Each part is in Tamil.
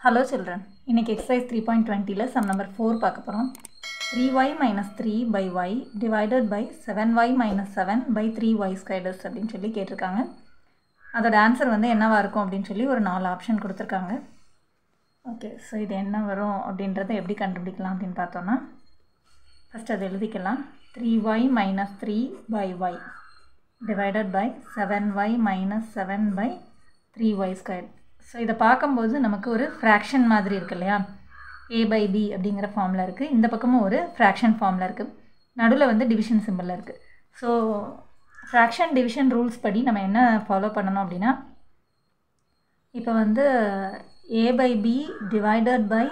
Hello children, இன்னைக்கு exercise 3.20 ல sum number 4 பார்க்க போறோம். 3y minus 3 by y divided by 7y minus 7 by 3y squared அப்படினு சொல்லி கேட்டிருக்காங்க. அதோட ஆன்சர் வந்து என்னவா இருக்கும் அப்படினு சொல்லி ஒரு 4 ஆப்ஷன் கொடுத்திருக்காங்க. ஓகே, சோ இது என்ன வரும் அப்படின்றதை எப்படி கண்டுபிடிக்கலாம் அப்படினு பார்த்தோம்னா ஃபர்ஸ்ட் அதை எழுதிக்கலாம். 3y minus 3 by y divided by 7y minus 7 by 3y squared. So இதை பார்க்கும்போது நமக்கு ஒரு ஃப்ராக்ஷன் மாதிரி இருக்கு இல்லையா, a by b அப்படிங்கிற ஃபார்மில் இருக்குது. இந்த பக்கமும் ஒரு ஃப்ராக்ஷன் ஃபார்மில் இருக்குது, நடுவில் வந்து டிவிஷன் சிம்பிளில் இருக்குது. ஸோ ஃப்ராக்ஷன் டிவிஷன் ரூல்ஸ் படி நம்ம என்ன ஃபாலோ பண்ணணும் அப்படின்னா, இப்போ வந்து a by b divided by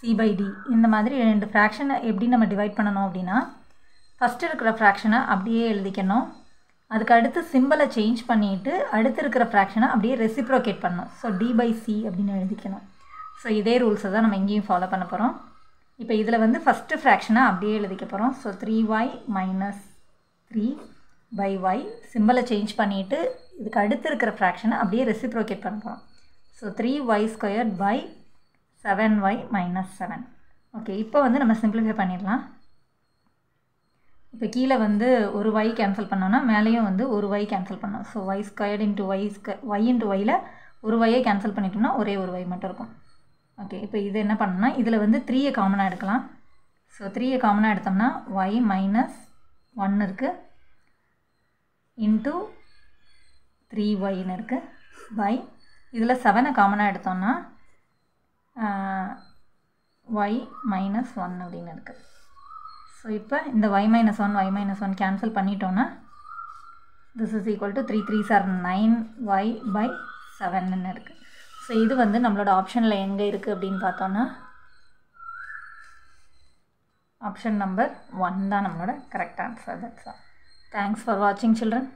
c by d இந்த மாதிரி ரெண்டு ஃப்ராக்ஷனை எப்படி நம்ம டிவைட் பண்ணணும் அப்படின்னா, ஃபஸ்ட்டு இருக்கிற ஃப்ராக்ஷனை அப்படியே எழுதிக்கணும், அதுக்கு அடுத்து சிம்பிளை சேஞ்ச் பண்ணிவிட்டு அடுத்து இருக்கிற ஃப்ராக்ஷனை அப்படியே ரெசிப்ரோகேட் பண்ணணும். ஸோ d by c அப்படின்னு எழுதிக்கணும். ஸோ இதே ரூல்ஸை தான் நம்ம இங்கேயும் ஃபாலோ பண்ண போகிறோம். இப்போ இதில் வந்து ஃபஸ்ட்டு ஃப்ராக்ஷனை அப்படியே எழுதிக்க போகிறோம். So 3y minus 3 by y சிம்பிளை சேஞ்ச் பண்ணிவிட்டு இதுக்கு அடுத்து இருக்கிற ஃப்ராக்ஷனை அப்படியே ரெசிப்ரோகேட் பண்ண போகிறோம். So 3y squared by 7y minus 7. Okay, இப்போ வந்து நம்ம சிம்பிளிஃபை பண்ணிடலாம். இப்போ கீழே வந்து ஒரு y கேன்சல் பண்ணோன்னா மேலேயும் வந்து ஒரு y கேன்சல் பண்ணோம். So y squared into y into ஒயில் ஒரு yயை கேன்சல் பண்ணிட்டோம்னா ஒரே ஒரு y மட்டும் இருக்கும். ஓகே, இப்போ இது என்ன பண்ணணும்னா இதில் வந்து 3யை காமனாக எடுக்கலாம். ஸோ 3யை காமனாக எடுத்தோம்னா y மைனஸ் 1 இருக்குது இன்ட்டு 3yன்னு இருக்குது பை இதில் 7ை காமனாக எடுத்தோம்னா y மைனஸ் 1 அப்படின்னு இருக்குது. ஸோ இப்போ இந்த y minus 1 கேன்சல் பண்ணிட்டோன்னா this is equal to 3 3s are 9y by 7ன்னு இருக்குது. ஸோ இது வந்து நம்மளோட ஆப்ஷனில் எங்கே இருக்குது அப்படின்னு பார்த்தோன்னா ஆப்ஷன் நம்பர் 1 தான் நம்மளோட correct answer. That's all. Thanks for வாட்சிங் சில்ட்ரன்.